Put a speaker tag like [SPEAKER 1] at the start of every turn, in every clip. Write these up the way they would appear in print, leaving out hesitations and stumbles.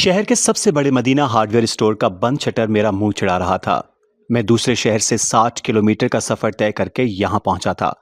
[SPEAKER 1] शहर के सबसे बड़े मदीना हार्डवेयर स्टोर का बंद शटर मेरा मुंह चिढ़ा रहा था। मैं दूसरे शहर से 60 किलोमीटर का सफर तय करके यहाँ पहुंचा था।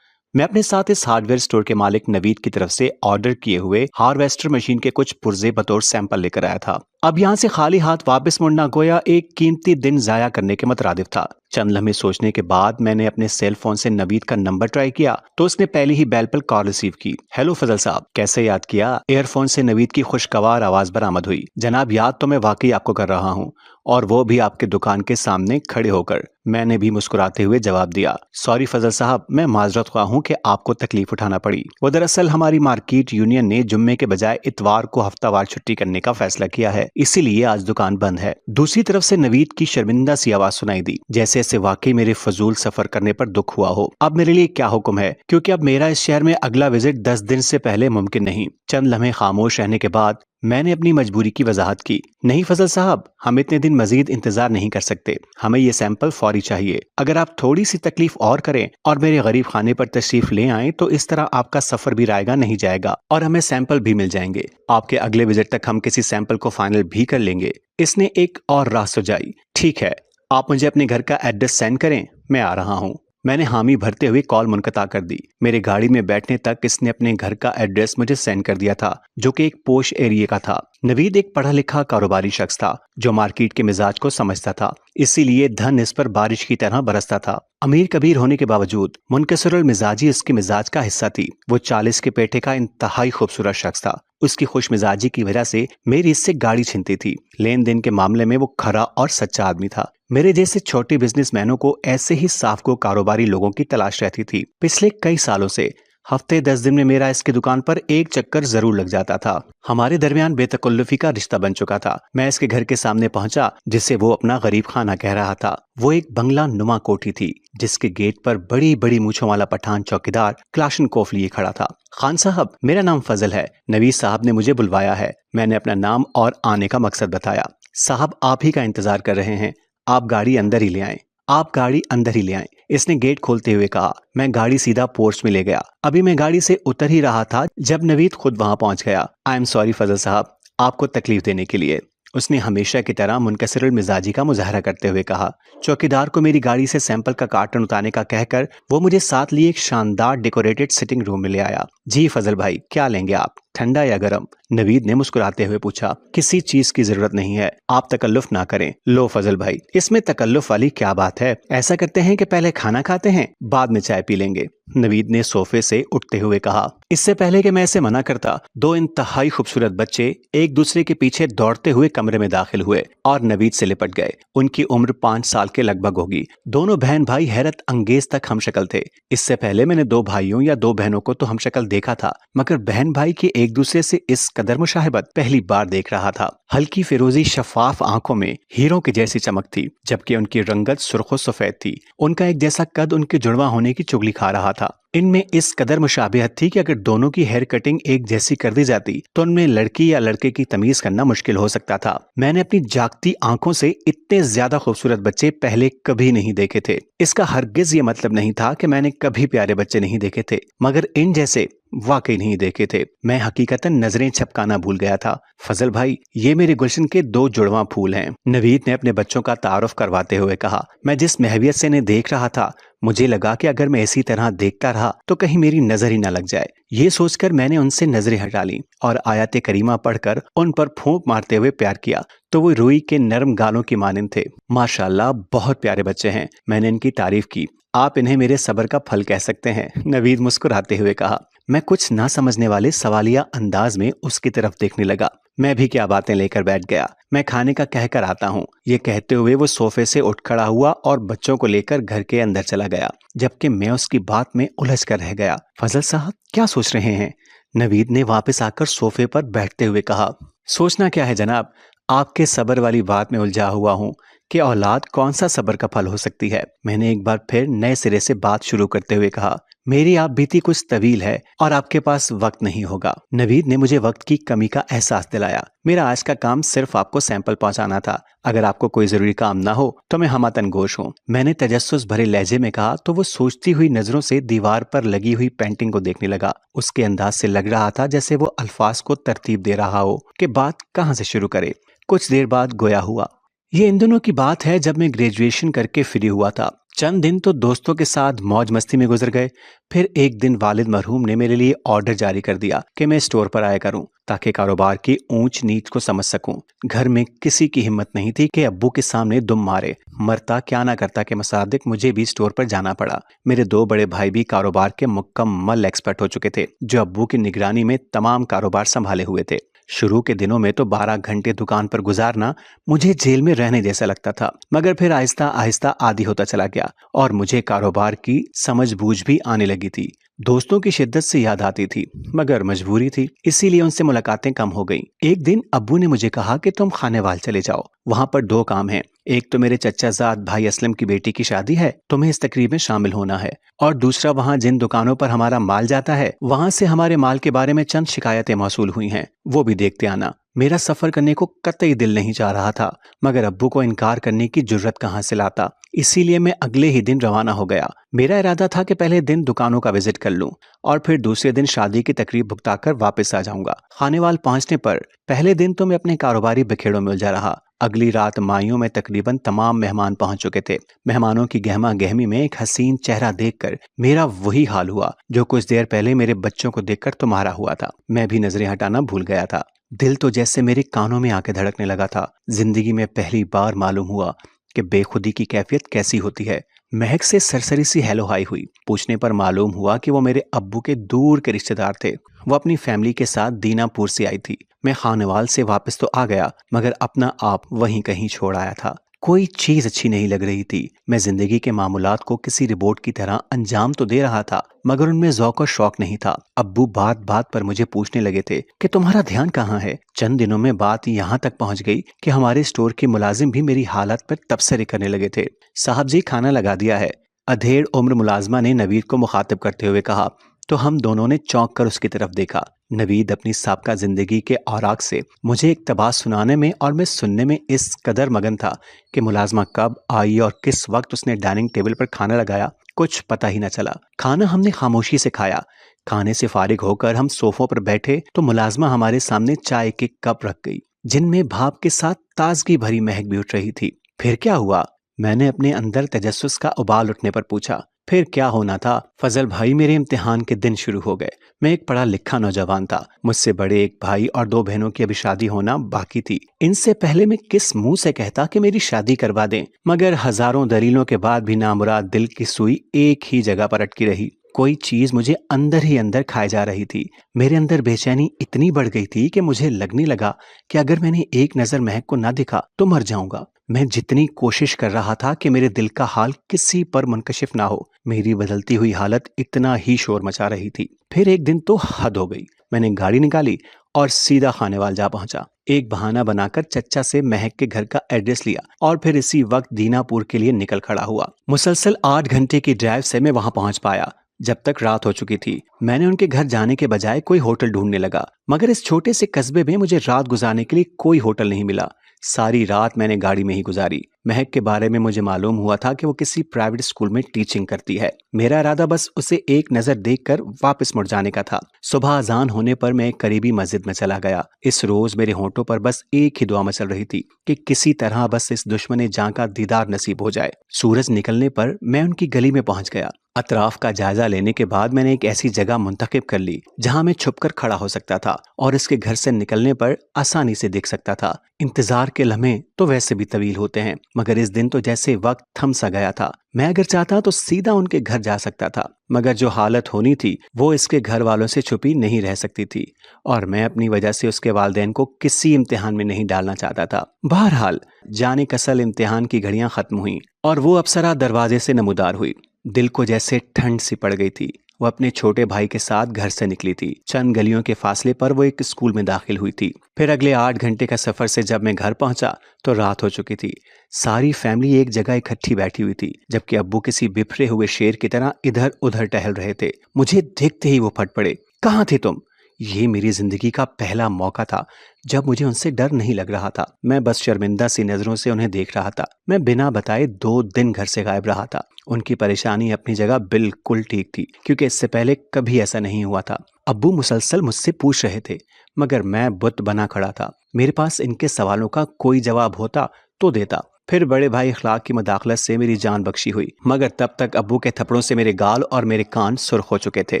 [SPEAKER 1] मैं अपने साथ इस हार्डवेयर स्टोर के मालिक नवीद की तरफ से ऑर्डर किए हुए हार्वेस्टर मशीन के कुछ पुर्जे बतौर सैंपल लेकर आया था। अब यहाँ से खाली हाथ वापस मुड़ना गोया एक कीमती दिन जाया करने के मुतरादिफ था। चंद लम्हे सोचने के बाद मैंने अपने सेल फोन से नवीद का नंबर ट्राई किया तो उसने पहले ही बेल पर कॉल रिसीव की। हेलो फजल साहब, कैसे याद किया? एयरफोन से नवीद की खुशगवार आवाज बरामद हुई। जनाब, याद तो मैं वाकई आपको कर रहा हूँ, और वो भी आपके दुकान के सामने खड़े होकर। मैंने भी मुस्कुराते हुए जवाब दिया, सॉरी फजल साहब, मैं माजरत ख्वाह हूँ कि आपको तकलीफ उठाना पड़ी। वो दरअसल हमारी मार्केट यूनियन ने जुम्मे के बजाय इतवार को हफ्तावार छुट्टी करने का फैसला किया है, इसीलिए आज दुकान बंद है। दूसरी तरफ से नवीद की शर्मिंदा सी आवाज सुनाई दी, जैसे ऐसे वाकई मेरे फजूल सफर करने पर दुख हुआ हो। अब मेरे लिए क्या हुक्म है, क्योंकि अब मेरा इस शहर में अगला विजिट 10 दिन से पहले मुमकिन नहीं। चंद लम्हे खामोश रहने के बाद मैंने अपनी मजबूरी की वजाहत की। नहीं फजल साहब, हम इतने दिन मजीद इंतजार नहीं कर सकते। हमें ये सैंपल फौरी चाहिए। अगर आप थोड़ी सी तकलीफ और करें और मेरे गरीब खाने पर तशरीफ ले आएं तो इस तरह आपका सफर भी रायगा नहीं जाएगा और हमें सैंपल भी मिल जाएंगे। आपके अगले विजिट तक हम किसी सैंपल को फाइनल भी कर लेंगे। इसने एक और राह सुझाई। ठीक है, आप मुझे अपने घर का एड्रेस सेंड करें, मैं आ रहा हूँ। मैंने हामी भरते हुए कॉल मुनक़ता कर दी। मेरे गाड़ी में बैठने तक इसने अपने घर का एड्रेस मुझे सेंड कर दिया था, जो कि एक पोश एरिया का था। नवीद एक पढ़ा लिखा कारोबारी शख्स था जो मार्केट के मिजाज को समझता था, इसीलिए धन इस पर बारिश की तरह बरसता था। अमीर कबीर होने के बावजूद मुनकसरुल मिजाजी उसके मिजाज का हिस्सा थी। वो 40 के पेटे का इंतहाई खूबसूरत शख्स था। उसकी खुश मिजाजी की वजह से मेरी इससे गाड़ी छिनती थी। लेन देन के मामले में वो खरा और सच्चा आदमी था। मेरे जैसे छोटे बिजनेसमैनों को ऐसे ही साफगो कारोबारी लोगों की तलाश रहती थी। पिछले कई सालों से हफ्ते 10 दिन में मेरा इसकी दुकान पर एक चक्कर जरूर लग जाता था। हमारे दरमियान बेतकल्लुफी का रिश्ता बन चुका था। मैं इसके घर के सामने पहुंचा, जिसे वो अपना गरीब खाना कह रहा था। वो एक बंगला नुमा कोठी थी, जिसके गेट पर बड़ी बड़ी मूछों वाला पठान चौकीदार क्लाशनकोफ लिए खड़ा था। खान साहब, मेरा नाम फजल है। नवीद साहब ने मुझे बुलवाया है। मैंने अपना नाम और आने का मकसद बताया। साहब, आप ही का इंतजार कर रहे हैं। आप गाड़ी अंदर ही ले आए। आप गाड़ी अंदर ही ले आए, इसने गेट खोलते हुए कहा। मैं गाड़ी सीधा पोर्च में ले गया। अभी मैं गाड़ी से उतर ही रहा था जब नवीद खुद वहां पहुंच गया। आई एम सॉरी फजल साहब, आपको तकलीफ देने के लिए, उसने हमेशा की तरह मुनकसरुल मिजाजी का मुजाहरा करते हुए कहा। चौकीदार को मेरी गाड़ी से सैंपल का कार्टन उतारने का कहकर वो मुझे साथ लिए एक शानदार डेकोरेटेड सिटिंग रूम में ले आया। जी फजल भाई, क्या लेंगे आप, ठंडा या गरम? नवीद ने मुस्कुराते हुए पूछा। किसी चीज की जरूरत नहीं है, आप तकल्लुफ ना करें। लो फजल भाई, इसमें तकल्लुफ वाली क्या बात है? ऐसा करते हैं कि पहले खाना खाते हैं, बाद में चाय पी लेंगे, नवीद ने सोफे से उठते हुए कहा। इससे पहले कि मैं इसे मना करता, दो इंतहाई खूबसूरत बच्चे एक दूसरे के पीछे दौड़ते हुए कमरे में दाखिल हुए और नवीद से लिपट गए। उनकी उम्र 5 साल के लगभग होगी। दोनों बहन भाई हैरत अंगेज तक हमशक्ल थे। इससे पहले मैंने 2 भाइयों या 2 बहनों को तो हमशक्ल देखा था, मगर बहन भाई की एक दूसरे से इस कदर मुशाहिबत पहली बार देख रहा था। हल्की फिरोजी शफाफ आंखों में हीरों की जैसी चमक थी, जबकि उनकी रंगत सुर्ख सफेद थी। उनका एक जैसा कद उनके जुड़वा होने की चुगली खा रहा था। इनमें इस कदर मुशाबिहत थी कि अगर दोनों की हेयर कटिंग एक जैसी कर दी जाती तो उनमें लड़की या लड़के की तमीज करना मुश्किल हो सकता था। मैंने अपनी जागती आंखों से इतने ज्यादा खूबसूरत बच्चे पहले कभी नहीं देखे थे। इसका हरगिज ये मतलब नहीं था कि मैंने कभी प्यारे बच्चे नहीं देखे थे, मगर इन जैसे वाकई नहीं देखे थे। मैं हकीकतन नजरें छपकाना भूल गया था। फजल भाई, ये मेरे गुलशन के 2 जुड़वा फूल हैं, नवीद ने अपने बच्चों का तारुफ करवाते हुए कहा। मैं जिस महवियत से इन्हें देख रहा था, मुझे लगा कि अगर मैं इसी तरह देखता रहा तो कहीं मेरी नजर ही न लग जाए। ये सोचकर मैंने उनसे नजरें हटा ली और आयत करीमा पढ़कर उन पर फूंक मारते हुए प्यार किया तो वो रुई के नरम गालों की मानिंद थे। माशाल्लाह, बहुत प्यारे बच्चे हैं। मैंने इनकी तारीफ की। आप इन्हें मेरे सब्र का फल कह सकते हैं, नवीद मुस्कुराते हुए कहा। मैं कुछ ना समझने वाले सवालिया अंदाज में उसकी तरफ देखने लगा। मैं भी क्या बातें लेकर बैठ गया। मैं खाने का कहकर आता हूँ। ये कहते हुए वो सोफे से उठ खड़ा हुआ और बच्चों को लेकर घर के अंदर चला गया, जबकि मैं उसकी बात में उलझ कर रह गया। फजल साहब, क्या सोच रहे हैं? नवीद ने वापस आकर सोफे पर बैठते हुए कहा। सोचना क्या है जनाब, आपके सब्र वाली बात में उलझा हुआ हूँ कि औलाद कौन सा सब्र का फल हो सकती है। मैंने एक बार फिर नए सिरे से बात शुरू करते हुए कहा। मेरी आप बीती कुछ तवील है और आपके पास वक्त नहीं होगा। नवीद ने मुझे वक्त की कमी का एहसास दिलाया। मेरा आज का काम सिर्फ आपको सैंपल पहुंचाना था। अगर आपको कोई जरूरी काम ना हो तो मैं हमतन गोश हूँ, मैंने तजस्सुस भरे लहजे में कहा तो वो सोचती हुई नजरों से दीवार पर लगी हुई पेंटिंग को देखने लगा। उसके अंदाज से लग रहा था जैसे वो अल्फाज को तरतीब दे रहा हो कि बात कहाँ से शुरू करे। कुछ देर बाद गोया हुआ। ये इन दिनों की बात है जब मैं ग्रेजुएशन करके फ्री हुआ था। चंद दिन तो दोस्तों के साथ मौज मस्ती में गुजर गए। फिर एक दिन वालिद मरहूम ने मेरे लिए ऑर्डर जारी कर दिया कि मैं स्टोर पर आया करूं ताकि कारोबार की ऊंच नीच को समझ सकूं। घर में किसी की हिम्मत नहीं थी कि अब्बू के सामने दुम मारे। मरता क्या ना करता के मुताबिक मुझे भी स्टोर पर जाना पड़ा। मेरे दो बड़े भाई भी कारोबार के मुकम्मल एक्सपर्ट हो चुके थे, जो अब्बू की निगरानी में तमाम कारोबार संभाले हुए थे। शुरू के दिनों में तो 12 घंटे दुकान पर गुजारना मुझे जेल में रहने जैसा लगता था, मगर फिर आहिस्ता आहिस्ता आदी होता चला गया और मुझे कारोबार की समझ बूझ भी आने लगी थी। दोस्तों की शिद्दत से याद आती थी, मगर मजबूरी थी, इसीलिए उनसे मुलाकातें कम हो गई। एक दिन अब्बू ने मुझे कहा कि तुम खानेवाल चले जाओ, वहां पर दो काम हैं। एक तो मेरे चचाजाद भाई असलम की बेटी की शादी है, तुम्हें इस तकरीब में शामिल होना है, और दूसरा वहां जिन दुकानों पर हमारा माल जाता है वहां से हमारे माल के बारे में चंद शिकायतें मौसूल हुई हैं, वो भी देखते आना। मेरा सफर करने को कतई दिल नहीं चाह रहा था, मगर अब्बू को इनकार करने की जुर्रत कहां से लाता, इसीलिए मैं अगले ही दिन रवाना हो गया। मेरा इरादा था कि पहले दिन दुकानों का विजिट कर लूं और फिर दूसरे दिन शादी की तकरीब भुगताकर वापस आ जाऊंगा। खानेवाल पहुंचने पर पहले दिन तो मैं अपने कारोबारी बिखेड़ों में उलझा रहा। अगली रात माइयों में तकरीबन तमाम मेहमान पहुंच चुके थे। मेहमानों की गहमा गहमी में एक हसीन चेहरा देखकर मेरा वही हाल हुआ जो कुछ देर पहले मेरे बच्चों को देखकर तुम्हारा हुआ था। मैं भी नजरें हटाना भूल गया था। दिल तो जैसे मेरे कानों में आके धड़कने लगा था। जिंदगी में पहली बार मालूम हुआ कि बेखुदी की कैफियत कैसी होती है। महक से सरसरी सी हेलो हाई हुई। पूछने पर मालूम हुआ कि वो मेरे अब्बू के दूर के रिश्तेदार थे। वो अपनी फैमिली के साथ दीनापुर से आई थी। मैं खानेवाल से वापस तो आ गया, मगर अपना आप वहीं कहीं छोड़ आया था। कोई चीज अच्छी नहीं लग रही थी। मैं जिंदगी के मामूलात को किसी रिपोर्ट की तरह अंजाम तो दे रहा था, मगर उनमें ज़ौक़ और शौक नहीं था। अब्बू बात बात पर मुझे पूछने लगे थे कि तुम्हारा ध्यान कहाँ है। चंद दिनों में बात यहाँ तक पहुँच गई कि हमारे स्टोर के मुलाजिम भी मेरी हालत पर तबसरे करने लगे थे। साहब जी, खाना लगा दिया है, अधेड़ उम्र मुलाजमा ने नवीद को मुखातिब करते हुए कहा। तो हम दोनों ने चौंक कर उसकी तरफ देखा। नवीद अपनी साबका जिंदगी के औराक से मुझे इक़्तिबास सुनाने में और मैं सुनने में इस कदर मगन था कि मुलाजमा कब आई और किस वक्त उसने डाइनिंग टेबल पर खाना लगाया, कुछ पता ही न चला। खाना हमने खामोशी से खाया। खाने से फारिग होकर हम सोफों पर बैठे तो मुलाजमा हमारे सामने चाय के कप रख गई, जिनमें भाप के साथ ताजगी भरी महक भी उठ रही थी। फिर क्या हुआ? मैंने अपने अंदर तजस्सुस का उबाल उठने पर पूछा। फिर क्या होना था फजल भाई, मेरे इम्तिहान के दिन शुरू हो गए। मैं एक पढ़ा लिखा नौजवान था। मुझसे बड़े एक भाई और दो बहनों की अभी शादी होना बाकी थी। इनसे पहले मैं किस मुंह से कहता कि मेरी शादी करवा दें, मगर हजारों दलीलों के बाद भी नामुराद दिल की सुई एक ही जगह पर अटकी रही। कोई चीज मुझे अंदर ही अंदर खाए जा रही थी। मेरे अंदर बेचैनी इतनी बढ़ गई थी कि मुझे लगने लगा कि अगर मैंने एक नजर महक को ना दिखा तो मर जाऊंगा। मैं जितनी कोशिश कर रहा था कि मेरे दिल का हाल किसी पर मुनकशिफ ना हो, मेरी बदलती हुई हालत इतना ही शोर मचा रही थी। फिर एक दिन तो हद हो गई। मैंने गाड़ी निकाली और सीधा खानेवाल जा पहुंचा। एक बहाना बनाकर चच्चा से महक के घर का एड्रेस लिया और फिर इसी वक्त दीनापुर के लिए निकल खड़ा हुआ। मुसलसल 8 घंटे की ड्राइव से मैं वहां पहुंच पाया जब तक रात हो चुकी थी। मैंने उनके घर जाने के बजाय कोई होटल ढूंढने लगा, मगर इस छोटे से कस्बे में मुझे रात गुजारने के लिए कोई होटल नहीं मिला। सारी रात मैंने गाड़ी में ही गुजारी। महक के बारे में मुझे मालूम हुआ था कि वो किसी प्राइवेट स्कूल में टीचिंग करती है। मेरा इरादा बस उसे एक नजर देखकर वापस मुड़ जाने का था। सुबह अजान होने पर मैं एक करीबी मस्जिद में चला गया। इस रोज मेरे होंठों पर बस एक ही दुआ मचल रही थी कि किसी तरह बस इस दुश्मन जां का दीदार नसीब हो जाए। सूरज निकलने पर मैं उनकी गली में पहुंच गया। अतराफ का जायजा लेने के बाद मैंने एक ऐसी जगह मुंतखब कर ली जहां मैं छुपकर खड़ा हो सकता था और इसके घर से निकलने पर आसानी से देख सकता था। इंतजार के लम्हे तो वैसे भी तवील होते हैं, मगर इस दिन तो जैसे वक्त थम सा गया था। मैं अगर चाहता तो सीधा उनके घर जा सकता था, मगर जो हालत होनी थी वो इसके घर वालों से छुपी नहीं रह सकती थी और मैं अपनी वजह से उसके वालिदैन को किसी इम्तिहान में नहीं डालना चाहता था। बहरहाल जाने कसल इम्तिहान की घड़ियां खत्म हुई और वो अप्सरा दरवाजे से नमूदार हुई। दिल को जैसे ठंड सी पड़ गई थी। वो अपने छोटे भाई के साथ घर से निकली थी। चंद गलियों के फासले पर वो एक स्कूल में दाखिल हुई थी। फिर अगले 8 घंटे का सफर से जब मैं घर पहुंचा तो रात हो चुकी थी। सारी फैमिली एक जगह इकट्ठी बैठी हुई थी, जबकि अब्बू किसी बिफरे हुए शेर की तरह इधर उधर टहल रहे थे। मुझे देखते ही वो फट पड़े। कहाँ थे तुम? ये मेरी जिंदगी का पहला मौका था जब मुझे उनसे डर नहीं लग रहा था। मैं बस शर्मिंदा सी नजरों से उन्हें देख रहा था। मैं बिना बताए 2 दिन घर से गायब रहा था। उनकी परेशानी अपनी जगह बिल्कुल ठीक थी, क्योंकि इससे पहले कभी ऐसा नहीं हुआ था। अब्बू मुसलसल मुझसे पूछ रहे थे, मगर मैं बुत बना खड़ा था। मेरे पास इनके सवालों का कोई जवाब होता तो देता। फिर बड़े भाई इखलाक की मदाखलत से मेरी जान बख्शी हुई, मगर तब तक अब्बू के थप्पड़ों से मेरे गाल और मेरे कान सुर्ख हो चुके थे,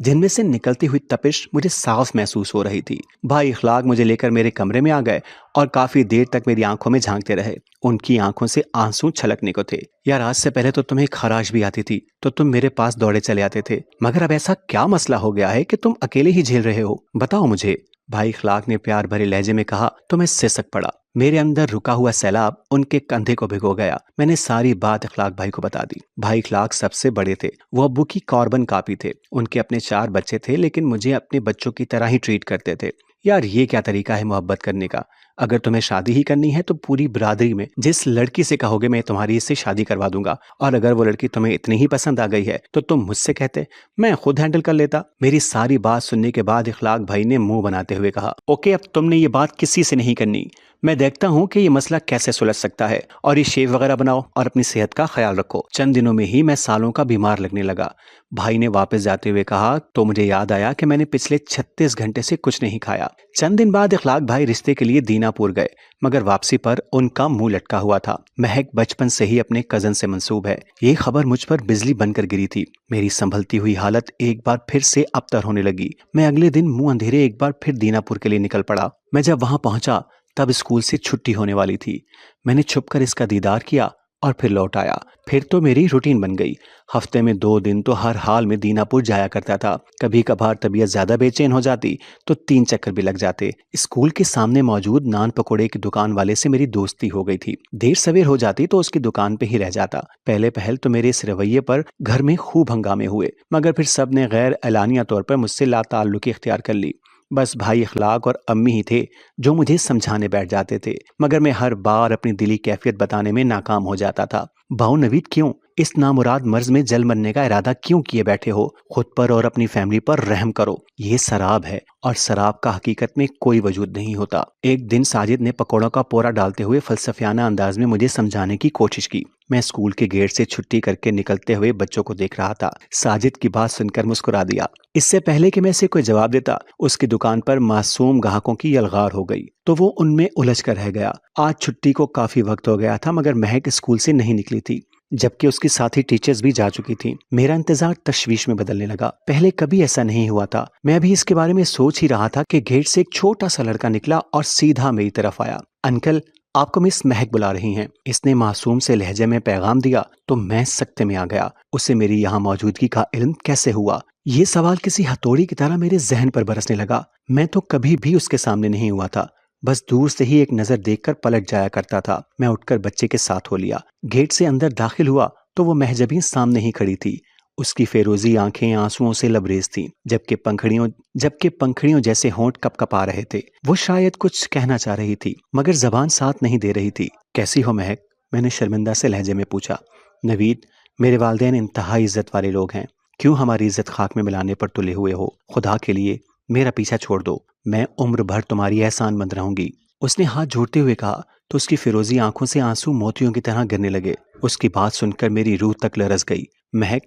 [SPEAKER 1] जिनमें से निकलती हुई तपिश मुझे साफ महसूस हो रही थी। भाई इखलाक मुझे लेकर मेरे कमरे में आ गए और काफी देर तक मेरी आंखों में झांकते रहे। उनकी आंखों से आंसू छलकने को थे। यार, आज से पहले तो तुम्हें खराश भी आती थी तो तुम मेरे पास दौड़े चले आते थे, मगर अब ऐसा क्या मसला हो गया है कि तुम अकेले ही झेल रहे हो? बताओ मुझे। भाई इखलाक ने प्यार भरे लहजे में कहा तो मैं सिसक पड़ा। मेरे अंदर रुका हुआ सैलाब उनके कंधे को भिगो गया। मैंने सारी बात इखलाक भाई को बता दी। भाई इखलाक सबसे बड़े थे। वो अब्बू की कॉर्बन कापी थे। उनके अपने 4 बच्चे थे, लेकिन मुझे अपने बच्चों की तरह ही ट्रीट करते थे। यार, ये क्या तरीका है मोहब्बत करने का? अगर तुम्हें शादी ही करनी है तो पूरी बिरादरी में जिस लड़की से कहोगे मैं तुम्हारी इससे शादी करवा दूंगा, और अगर वो लड़की तुम्हें इतनी ही पसंद आ गई है तो तुम मुझसे कहते, मैं खुद हैंडल कर लेता। मेरी सारी बात सुनने के बाद इखलाक भाई ने मुंह बनाते हुए कहा, ओके, अब तुमने ये बात किसी से नहीं करनी। मैं देखता हूँ कि ये मसला कैसे सुलझ सकता है, और ये शेव वगैरह बनाओ और अपनी सेहत का ख्याल रखो। चंद दिनों में ही मैं सालों का बीमार लगने लगा। भाई ने वापस जाते हुए कहा तो मुझे याद आया कि मैंने पिछले 36 घंटे से कुछ नहीं खाया। चंद दिन बाद इखलाक भाई रिश्ते के लिए दीनापुर गए, मगर वापसी पर उनका मुंह लटका हुआ था। महक बचपन से ही अपने कजन से मंसूब है। ये खबर मुझ पर बिजली बनकर गिरी थी। मेरी संभलती हुई हालत एक बार फिर से अबतर होने लगी। मैं अगले दिन मुंह अंधेरे एक बार फिर दीनापुर के लिए निकल पड़ा। मैं जब वहां पहुंचा तब स्कूल से छुट्टी होने वाली थी। मैंने छुपकर इसका दीदार किया और फिर लौट आया। फिर तो मेरी रूटीन बन गई। हफ्ते में 2 दिन तो हर हाल में दीनापुर जाया करता था। कभी कभार तबीयत ज्यादा बेचैन हो जाती तो 3 चक्कर भी लग जाते। स्कूल के सामने मौजूद नान पकोड़े की दुकान वाले से मेरी दोस्ती हो गई थी। देर सवेर हो जाती तो उसकी दुकान पे ही रह जाता। पहले पहल तो मेरे इस रवैये पर घर में खूब हंगामे हुए, मगर फिर सब ने गैर एलानिया तौर पर मुझसे लाताल्लुकी इख्तियार कर ली। बस भाई इखलाक और अम्मी ही थे जो मुझे समझाने बैठ जाते थे, मगर मैं हर बार अपनी दिली कैफियत बताने में नाकाम हो जाता था। भाऊ नवीद, क्यों इस नामुराद मर्ज में जल मरने का इरादा क्यों किए बैठे हो? खुद पर और अपनी फैमिली पर रहम करो। ये शराब है और शराब का हकीकत में कोई वजूद नहीं होता। एक दिन साजिद ने पकौड़ों का पोरा डालते हुए फलसफियाना अंदाज में मुझे समझाने की कोशिश की। मैं स्कूल के गेट से छुट्टी करके निकलते हुए बच्चों को देख रहा था। साजिद की बात सुनकर मुस्कुरा दिया। इससे पहले कि मैं इसे कोई जवाब देता, उसकी दुकान पर मासूम ग्राहकों की यलगार हो गई, तो वो उनमें उलझ कर रह गया। आज छुट्टी को काफी वक्त हो गया था, मगर महक स्कूल से नहीं निकली थी, जबकि उसकी साथी टीचर्स भी जा चुकी थी। मेरा इंतजार तशवीश में बदलने लगा। पहले कभी ऐसा नहीं हुआ था। मैं भी इसके बारे में सोच ही रहा था कि गेट से एक छोटा सा लड़का निकला और सीधा मेरी तरफ आया। अंकल, आपको मिस महक बुला रही हैं। इसने मासूम से लहजे में पैगाम दिया तो मैं सकते में आ गया। उसे मेरी यहाँ मौजूदगी का इल्म कैसे हुआ? ये सवाल किसी हथौड़ी की तरह मेरे जहन पर बरसने लगा। मैं तो कभी भी उसके सामने नहीं हुआ था, बस दूर से ही एक नजर देखकर पलट जाया करता था। मैं उठकर बच्चे के साथ हो लिया। गेट से अंदर दाखिल हुआ तो वो महजबीन सामने ही खड़ी थी। उसकी फेरोजी आंखें आंसुओं से लबरेज थीं, जबकि पंखड़ियों जैसे होंठ कपकपा रहे थे। वो शायद कुछ कहना चाह रही थी, मगर जबान साथ नहीं दे रही थी। कैसी हो महक? मैंने शर्मिंदा से लहजे में पूछा। नवीद, मेरे वालिदैन इंतहाई इज्जत वाले लोग हैं। क्यों हमारी इज्जत खाक में मिलाने पर तुले हुए हो? खुदा के लिए मेरा पीछा छोड़ दो। मैं उम्र भर तुम्हारी एहसानमंद रहूंगी। उसने हाथ जोड़ते हुए कहा तो उसकी फिरोजी आंखों से आंसू मोतियों की तरह गिरने लगे। उसकी बात सुनकर मेरी रूह तक लरस गई। महक,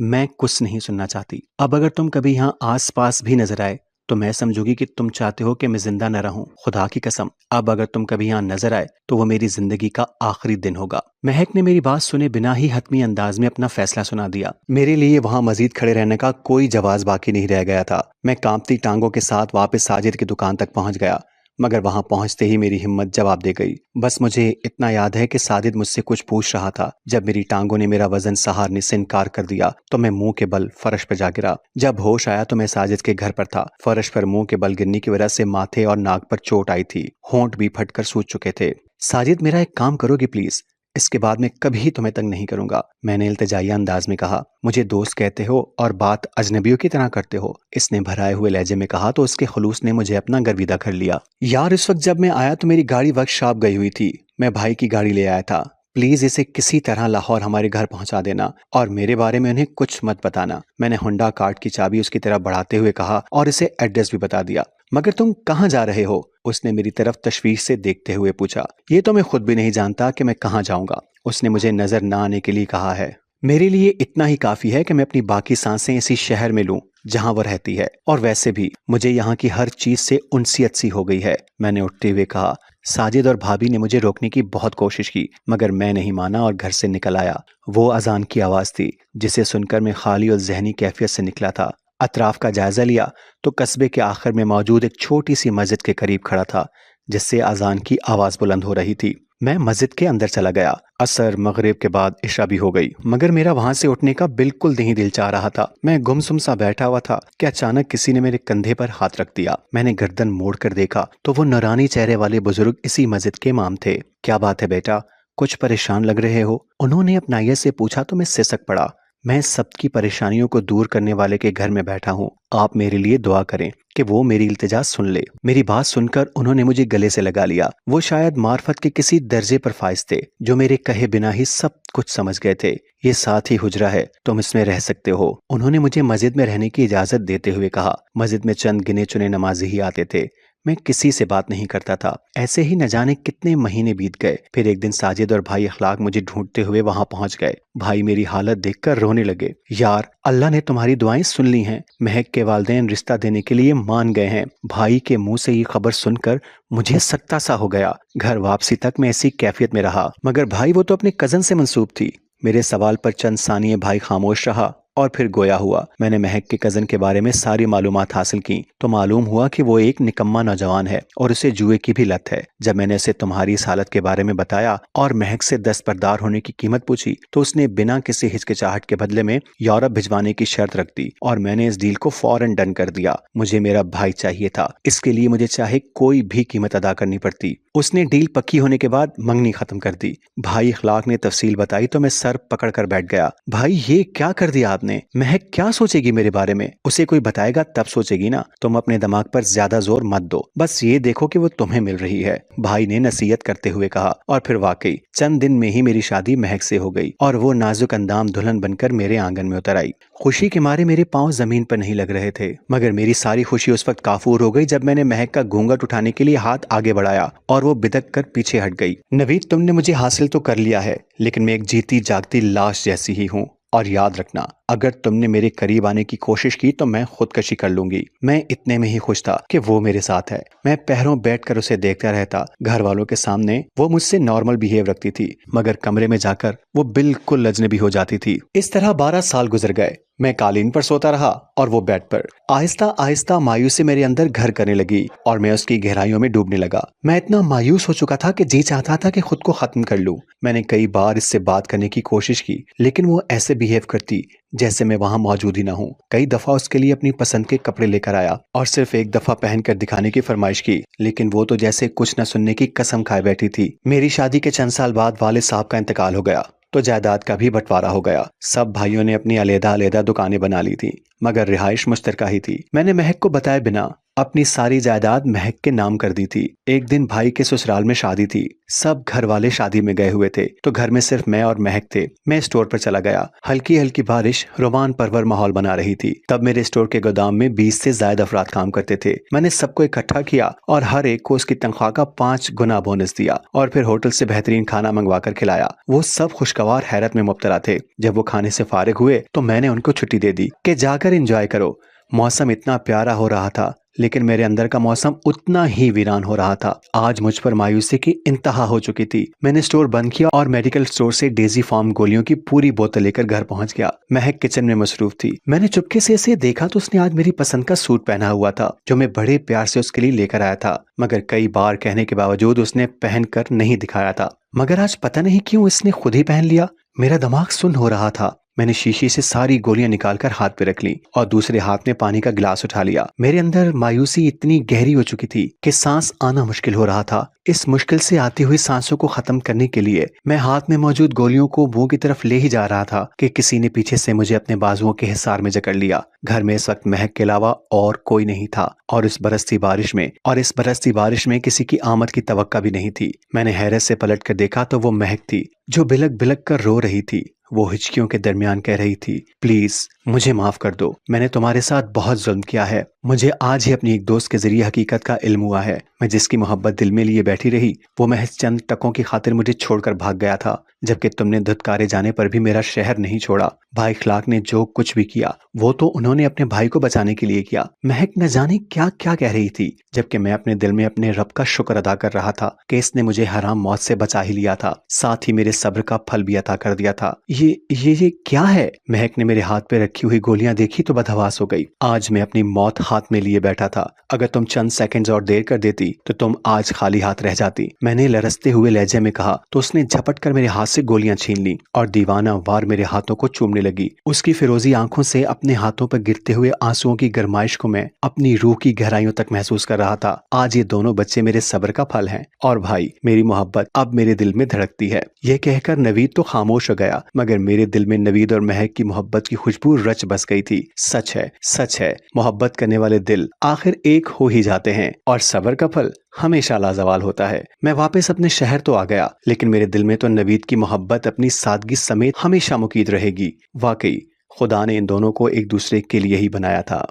[SPEAKER 1] मैं कुछ नहीं सुनना चाहती। अब अगर तुम कभी यहाँ आस पास भी नजर आए तो मैं समझूंगी कि तुम चाहते हो कि मैं जिंदा न रहूं। खुदा की कसम, अब अगर तुम कभी यहाँ नजर आए तो वो मेरी जिंदगी का आखिरी दिन होगा। महक ने मेरी बात सुने बिना ही हतमी अंदाज में अपना फैसला सुना दिया। मेरे लिए वहां मजीद खड़े रहने का कोई जवाब बाकी नहीं रह गया था। मैं कांपती टांगों के साथ वापस साजिद की दुकान तक पहुंच गया, मगर वहां पहुंचते ही मेरी हिम्मत जवाब दे गई। बस मुझे इतना याद है कि साजिद मुझसे कुछ पूछ रहा था। जब मेरी टांगों ने मेरा वजन सहारने से इनकार कर दिया तो मैं मुंह के बल फर्श पर जा गिरा। जब होश आया तो मैं साजिद के घर पर था। फर्श पर मुंह के बल गिरने की वजह से माथे और नाक पर चोट आई थी। होंठ भी फटकर सूज चुके थे। साजिद, मेरा एक काम करोगे प्लीज? इसके बाद मैं कभी तुम्हें तंग नहीं करूंगा, मैंने इल्तिजाइया अंदाज में कहा। मुझे दोस्त कहते हो और बात अजनबियों की तरह करते हो, इसने भराए हुए लहजे में कहा तो उसके खलूस ने मुझे अपना गर्विदा कर लिया। यार, इस वक्त जब मैं आया तो मेरी गाड़ी वर्कशॉप गई हुई थी। मैं भाई की गाड़ी ले आया था। प्लीज इसे किसी तरह लाहौर हमारे घर पहुंचा देना और मेरे बारे में उन्हें कुछ मत बताना। मैंने होंडा कार्ट की चाबी उसकी तरफ बढ़ाते हुए कहा और इसे एड्रेस भी बता दिया। मगर तुम कहाँ जा रहे हो? उसने मेरी तरफ तशवीश से देखते हुए पूछा। ये तो मैं खुद भी नहीं जानता कि मैं कहाँ जाऊंगा। उसने मुझे नजर न आने के लिए कहा है। मेरे लिए इतना ही काफी है कि मैं अपनी बाकी सांसें इसी शहर में लूं जहां वो रहती है, और वैसे भी मुझे यहाँ की हर चीज से उनसियत सी हो गई है, मैंने उठते हुए कहा। साजिद और भाभी ने मुझे रोकने की बहुत कोशिश की, मगर मैं नहीं माना और घर से निकल आया। वो अजान की आवाज थी जिसे सुनकर मैं खाली और जहनी कैफियत से निकला था। अतराफ का जायजा लिया तो कस्बे के आखिर में मौजूद एक छोटी सी मस्जिद के करीब खड़ा था जिससे अजान की आवाज बुलंद हो रही थी। मैं मस्जिद के अंदर चला गया। असर मगरिब के बाद इशा भी हो गई, मगर मेरा वहां से उठने का बिल्कुल नहीं दिल चाह रहा था। मैं गुमसुम सा बैठा हुआ था कि अचानक किसी ने मेरे कंधे पर हाथ रख दिया। मैंने गर्दन मोड़ कर देखा तो वो नूरानी चेहरे वाले बुजुर्ग इसी मस्जिद के इमाम थे। क्या बात है बेटा, कुछ परेशान लग रहे हो? उन्होंने अपनाइयत से पूछा तो मैं सिसक पड़ा। मैं सबकी परेशानियों को दूर करने वाले के घर में बैठा हूँ। आप मेरे लिए दुआ करें कि वो मेरी इल्तिजा सुन ले। मेरी बात सुनकर उन्होंने मुझे गले से लगा लिया। वो शायद मार्फत के किसी दर्जे पर फाइज थे जो मेरे कहे बिना ही सब कुछ समझ गए थे। ये साथ ही हुजरा है, तुम इसमें रह सकते हो। उन्होंने मुझे मस्जिद में रहने की इजाजत देते हुए कहा। मस्जिद में चंद गिने चुने नमाजी ही आते थे। मैं किसी से बात नहीं करता था। ऐसे ही न जाने कितने महीने बीत गए। फिर एक दिन साजिद और भाई अखलाक मुझे ढूंढते हुए वहां पहुंच गए। भाई मेरी हालत देखकर रोने लगे। यार, अल्लाह ने तुम्हारी दुआएं सुन ली हैं। महक के वालिदैन रिश्ता देने के लिए मान गए हैं। भाई के मुंह से ये खबर सुनकर मुझे सख्ता सा हो गया। घर वापसी तक मैं ऐसी कैफियत में रहा। मगर भाई, वो तो अपने कजन से मंसूब थी। मेरे सवाल पर चंद सानिये भाई खामोश रहा और फिर गोया हुआ। मैंने महक के कजन के बारे में सारी मालूमात हासिल की तो मालूम हुआ कि वो एक निकम्मा नौजवान है और उसे जुए की भी लत है। जब मैंने उसे तुम्हारी इस हालत के बारे में बताया और महक से दस्तबरदार होने की कीमत पूछी तो उसने बिना किसी हिचकिचाहट के बदले में यूरोप भिजवाने की शर्त रख दी और मैंने इस डील को फौरन डन कर दिया। मुझे मेरा भाई चाहिए था, इसके लिए मुझे चाहे कोई भी कीमत अदा करनी पड़ती। उसने डील पक्की होने के बाद मंगनी खत्म कर दी। भाई अखलाक ने तफसील बताई तो मैं सर पकड़ कर बैठ गया। भाई, ये क्या कर दिया आपने? महक क्या सोचेगी मेरे बारे में? उसे कोई बताएगा तब सोचेगी ना। तुम अपने दिमाग पर ज्यादा जोर मत दो, बस ये देखो कि वो तुम्हें मिल रही है, भाई ने नसीहत करते हुए कहा। और फिर वाकई चंद दिन में ही मेरी शादी महक से हो गई और वो नाजुक अंदाम दुल्हन बनकर मेरे आंगन में उतर आई। खुशी के मारे मेरे पांव जमीन पर नहीं लग रहे थे, मगर मेरी सारी खुशी उस वक्त काफूर हो गई जब मैंने महक का घूंघट उठाने के लिए हाथ आगे बढ़ाया और वो बिदक कर पीछे हट गई। नवीद, तुमने मुझे हासिल तो कर लिया है, लेकिन मैं एक जीती जागती लाश जैसी ही हूँ। और याद रखना, अगर तुमने मेरे करीब आने की कोशिश की तो मैं खुदकशी कर लूंगी। मैं इतने में ही खुश था कि वो मेरे साथ है। मैं पैरों बैठकर उसे देखता रहता। घर वालों के सामने वो मुझसे नॉर्मल बिहेव रखती थी, मगर कमरे में जाकर वो बिल्कुल अजनबी हो जाती थी। इस तरह 12 साल गुजर गए। मैं कालीन पर सोता रहा और वो बेड पर। आहिस्ता आहिस्ता मायूसी मेरे अंदर घर करने लगी और मैं उसकी गहराइयों में डूबने लगा। मैं इतना मायूस हो चुका था कि जी चाहता था कि खुद को खत्म कर लूं। मैंने कई बार इससे बात करने की कोशिश की, लेकिन वो ऐसे बिहेव करती जैसे मैं वहां मौजूद ही ना हूं। कई दफा उसके लिए अपनी पसंद के कपड़े लेकर आया और सिर्फ एक दफा पहनकर दिखाने की फरमाइश की, लेकिन वो तो जैसे कुछ न सुनने की कसम खाए बैठी थी। मेरी शादी के चंद साल बाद वालिद साहब का इंतकाल हो गया तो जायदाद का भी बंटवारा हो गया। सब भाइयों ने अपनी अलग-अलग दुकानें बना ली थी, मगर रिहाइश मुश्तरका ही थी। मैंने महक को बताए बिना अपनी सारी जायदाद महक के नाम कर दी थी। एक दिन भाई के ससुराल में शादी थी। सब घर वाले शादी में गए हुए थे तो घर में सिर्फ मैं और महक थे। मैं स्टोर पर चला गया। हल्की हल्की बारिश रोमान परवर माहौल बना रही थी। तब मेरे स्टोर के गोदाम में 20 से ज्यादा अफराद काम करते थे। मैंने सबको इकट्ठा किया और हर एक को उसकी तनख्वाह का 5 गुना बोनस दिया और फिर होटल से बेहतरीन खाना मंगवा कर खिलाया। वो सब खुशगवार हैरत में मुब्तला थे। जब वो खाने से फारिग हुए तो मैंने उनको छुट्टी दे दी कि जाकर एंजॉय करो। मौसम इतना प्यारा हो रहा था, लेकिन मेरे अंदर का मौसम उतना ही वीरान हो रहा था। आज मुझ पर मायूसी की इंतहा हो चुकी थी। मैंने स्टोर बंद किया और मेडिकल स्टोर से डेजी फार्म गोलियों की पूरी बोतल लेकर घर पहुंच गया। महक किचन में मसरूफ थी। मैंने चुपके से इसे देखा तो उसने आज मेरी पसंद का सूट पहना हुआ था जो मैं बड़े प्यार से उसके लिए लेकर आया था, मगर कई बार कहने के बावजूद उसने पहन कर नहीं दिखाया था। मगर आज पता नहीं क्यों इसने खुद ही पहन लिया। मेरा दिमाग सुन्न हो रहा था। मैंने शीशी से सारी गोलियां निकालकर हाथ पे रख ली और दूसरे हाथ में पानी का गिलास उठा लिया। मेरे अंदर मायूसी इतनी गहरी हो चुकी थी कि सांस आना मुश्किल हो रहा था। इस मुश्किल से आती हुई सांसों को खत्म करने के लिए मैं हाथ में मौजूद गोलियों को मुंह की तरफ ले ही जा रहा था कि किसी ने पीछे से मुझे अपने बाजुओं के हिसार में जकड़ लिया। घर में इस वक्त महक के अलावा और कोई नहीं था और इस बरसती बारिश में किसी की आमद की तवक्का भी नहीं थी। मैंने हैरत से पलट कर देखा तो वो महक थी जो बिलक बिलक कर रो रही थी। वो हिचकियों के दरमियान कह रही थी, प्लीज मुझे माफ कर दो, मैंने तुम्हारे साथ बहुत जुल्म किया है। मुझे आज ही अपनी एक दोस्त के जरिए हकीकत का इल्म हुआ है। मैं जिसकी मोहब्बत दिल में लिए बैठी रही वो महज चंद टकों की खातिर मुझे छोड़कर भाग गया था, जबकि तुमने धुतकारे जाने पर भी मेरा शहर नहीं छोड़ा। भाई खलाक ने जो कुछ भी किया वो तो उन्होंने अपने भाई को बचाने के लिए किया। महक न जाने क्या क्या कह रही थी, जबकि मैं अपने दिल में अपने रब का शुक्र अदा कर रहा था कि इसने मुझे हराम मौत से बचा ही लिया था, साथ ही मेरे सब्र का फल भी अता कर दिया था। ये क्या है? महक ने मेरे हाथ पे रखी हुई गोलियां देखी तो बदहवास हो गई। आज मैं अपनी मौत हाथ में लिए बैठा था। अगर तुम चंद सेकंड्स और देर कर देती तो तुम आज खाली हाथ रह जाती, मैंने लरसते हुए लहजे में कहा। तो उसने झपट कर मेरे हाथ से गोलियां छीन ली और दीवाना वार मेरे हाथों को चूमने लगी। उसकी फिरोजी आंखों से अपने हाथों पर गिरते हुए आंसुओं की गरमाइश को मैं अपनी रूह की गहराइयों तक महसूस कर रहा था। आज ये दोनों बच्चे मेरे सब्र का फल हैं और भाई मेरी मोहब्बत अब मेरे दिल में धड़कती है। यह कहकर नवीद तो खामोश हो गया, मगर मेरे दिल में नवीद और महक की मोहब्बत की खुशबू रच बस गई थी। सच है, मोहब्बत करने वाले दिल आखिर एक हो ही जाते हैं और सब्र का फल हमेशा लाजवाल होता है। मैं वापस अपने शहर तो आ गया, लेकिन मेरे दिल में तो नवीद की मोहब्बत अपनी सादगी समेत हमेशा मुकीद रहेगी। वाकई खुदा ने इन दोनों को एक दूसरे के लिए ही बनाया था।